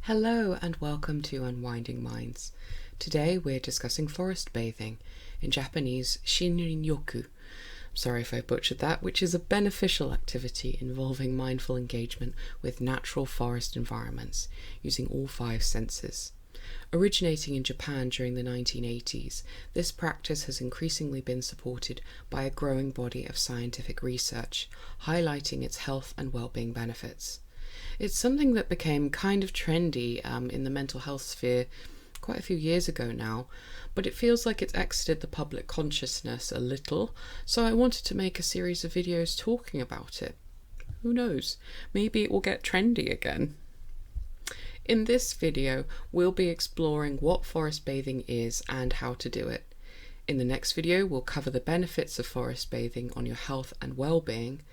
Hello and welcome to Unwinding Minds. Today we're discussing forest bathing, in Japanese Shinrin-Yoku. Sorry if I butchered that, which is a beneficial activity involving mindful engagement with natural forest environments, using all five senses. Originating in Japan during the 1980s, this practice has increasingly been supported by a growing body of scientific research, highlighting its health and well-being benefits. It's something that became kind of trendy in the mental health sphere quite a few years ago now, but it feels like it's exited the public consciousness a little, so I wanted to make a series of videos talking about it. Who knows, maybe it will get trendy again. In this video, we'll be exploring what forest bathing is and how to do it. In the next video, we'll cover the benefits of forest bathing on your health and well-being,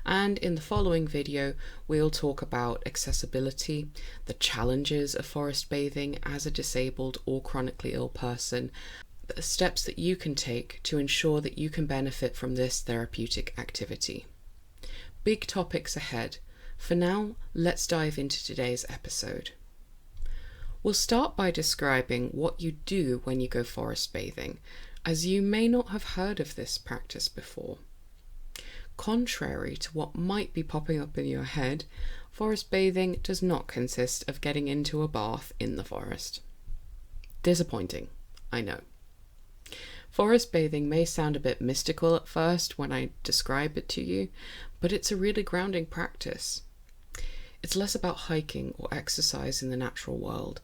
and in the following video, we'll talk about accessibility, the challenges of forest bathing as a disabled or chronically ill person, the steps that you can take to ensure that you can benefit from this therapeutic activity. Big topics ahead. For now, let's dive into today's episode. We'll start by describing what you do when you go forest bathing, as you may not have heard of this practice before. Contrary to what might be popping up in your head, forest bathing does not consist of getting into a bath in the forest. Disappointing, I know. Forest bathing may sound a bit mystical at first when I describe it to you, but it's a really grounding practice. It's less about hiking or exercise in the natural world,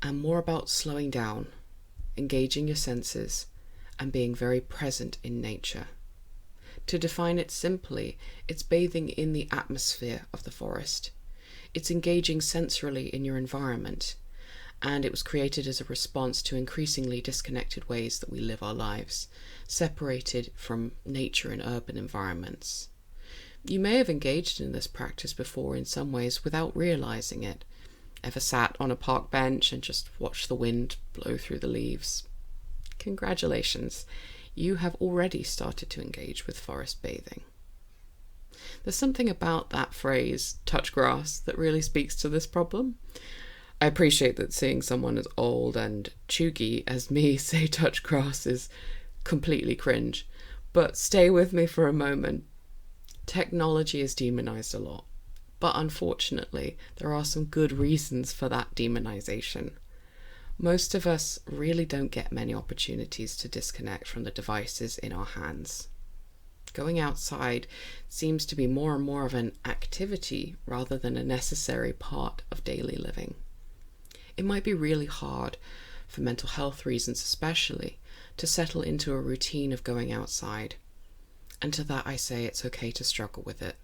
and more about slowing down, engaging your senses, and being very present in nature. To define it simply, it's bathing in the atmosphere of the forest. It's engaging sensorily in your environment, and it was created as a response to increasingly disconnected ways that we live our lives, separated from nature in urban environments. You may have engaged in this practice before in some ways without realizing it. Ever sat on a park bench and just watched the wind blow through the leaves? Congratulations, you have already started to engage with forest bathing. There's something about that phrase, touch grass, that really speaks to this problem. I appreciate that seeing someone as old and chuggy as me say touch grass is completely cringe, but stay with me for a moment. Technology is demonized a lot, but unfortunately, there are some good reasons for that demonization. Most of us really don't get many opportunities to disconnect from the devices in our hands. Going outside seems to be more and more of an activity rather than a necessary part of daily living. It might be really hard, for mental health reasons especially, to settle into a routine of going outside. And to that I say it's okay to struggle with it.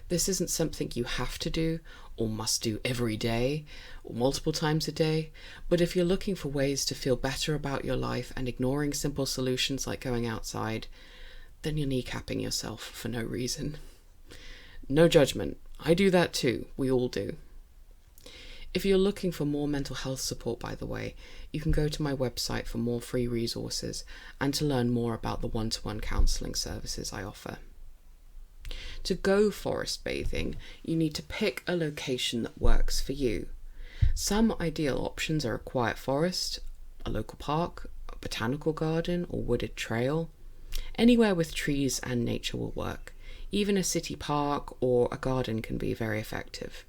This isn't something you have to do or must do every day or multiple times a day, but if you're looking for ways to feel better about your life and ignoring simple solutions like going outside, then you're kneecapping yourself for no reason. No judgment. I do that too. We all do. If you're looking for more mental health support, by the way, you can go to my website for more free resources and to learn more about the one-to-one counselling services I offer. To go forest bathing, you need to pick a location that works for you. Some ideal options are a quiet forest, a local park, a botanical garden or wooded trail. Anywhere with trees and nature will work. Even a city park or a garden can be very effective.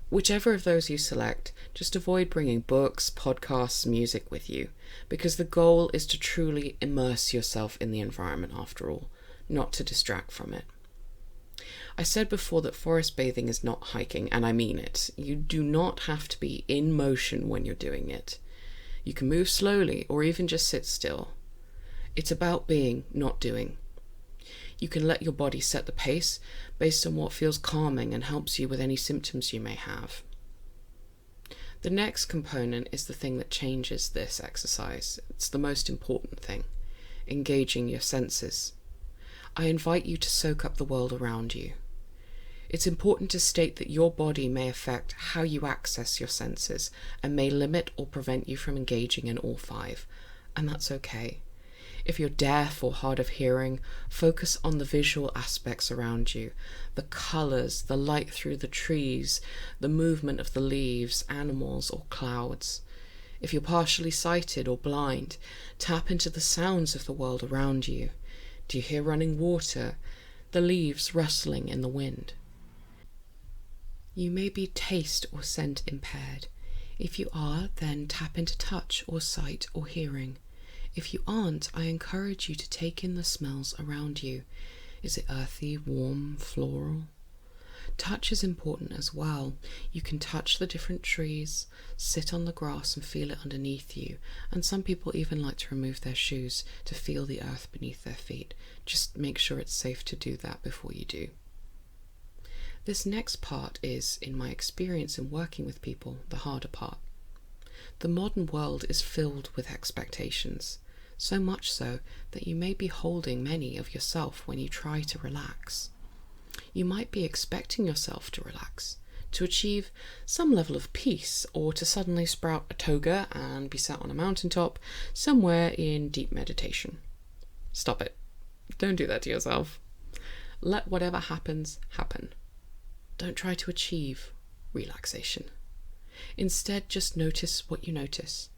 Whichever of those you select, just avoid bringing books, podcasts, music with you, because the goal is to truly immerse yourself in the environment after all, not to distract from it. I said before that forest bathing is not hiking, and I mean it. You do not have to be in motion when you're doing it. You can move slowly or even just sit still. It's about being, not doing. You can let your body set the pace based on what feels calming and helps you with any symptoms you may have. The next component is the thing that changes this exercise. It's the most important thing, engaging your senses. I invite you to soak up the world around you. It's important to state that your body may affect how you access your senses and may limit or prevent you from engaging in all five, and that's okay. If you're deaf or hard of hearing, focus on the visual aspects around you, the colours, the light through the trees, the movement of the leaves, animals or clouds. If you're partially sighted or blind, tap into the sounds of the world around you. Do you hear running water, the leaves rustling in the wind? You may be taste or scent impaired. If you are, then tap into touch or sight or hearing. If you aren't, I encourage you to take in the smells around you. Is it earthy, warm, floral? Touch is important as well. You can touch the different trees, sit on the grass and feel it underneath you, and some people even like to remove their shoes to feel the earth beneath their feet. Just make sure it's safe to do that before you do. This next part is, in my experience in working with people, the harder part. The modern world is filled with expectations, so much so that you may be holding many of yourself when you try to relax. You might be expecting yourself to relax, to achieve some level of peace, or to suddenly sprout a toga and be sat on a mountaintop somewhere in deep meditation. Stop it. Don't do that to yourself. Let whatever happens, happen. Don't try to achieve relaxation. Instead, just notice what you notice.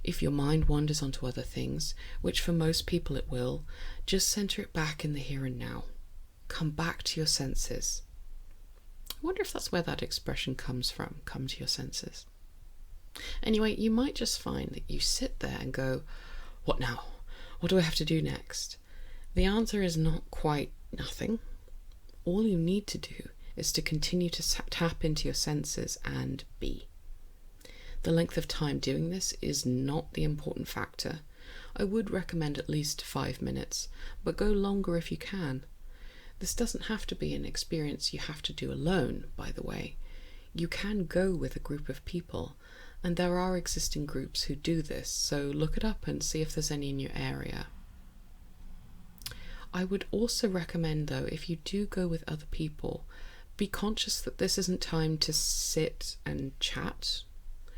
If your mind wanders onto other things, which for most people it will, just center it back in the here and now. Come back to your senses. I wonder if that's where that expression comes from, come to your senses. Anyway, you might just find that you sit there and go, what now? What do I have to do next? The answer is not quite nothing. All you need to do is to continue to tap into your senses and be. The length of time doing this is not the important factor. I would recommend at least 5 minutes, but go longer if you can. This doesn't have to be an experience you have to do alone, by the way. You can go with a group of people, and there are existing groups who do this, so look it up and see if there's any in your area. I would also recommend, though, if you do go with other people, be conscious that this isn't time to sit and chat.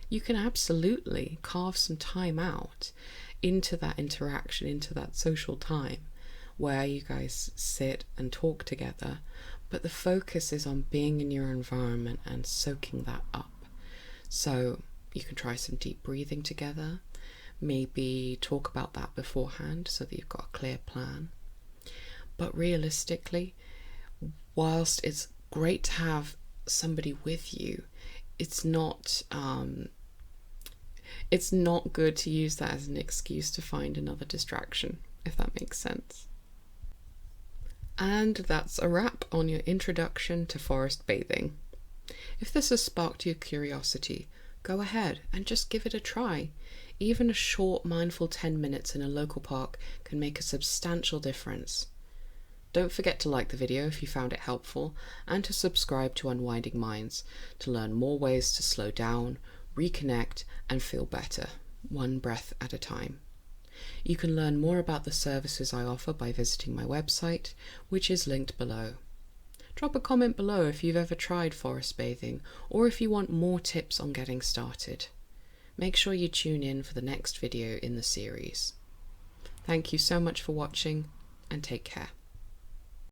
You can absolutely carve some time out into that interaction, into that social time where you guys sit and talk together, but the focus is on being in your environment and soaking that up. So you can try some deep breathing together, maybe talk about that beforehand so that you've got a clear plan. But realistically, whilst it's great to have somebody with you, it's not good to use that as an excuse to find another distraction, if that makes sense. And that's a wrap on your introduction to forest bathing. If this has sparked your curiosity, go ahead and just give it a try. Even a short mindful 10 minutes in a local park can make a substantial difference. Don't forget to like the video if you found it helpful, and to subscribe to Unwinding Minds to learn more ways to slow down, reconnect, and feel better, one breath at a time. You can learn more about the services I offer by visiting my website, which is linked below. Drop a comment below if you've ever tried forest bathing, or if you want more tips on getting started. Make sure you tune in for the next video in the series. Thank you so much for watching, and take care.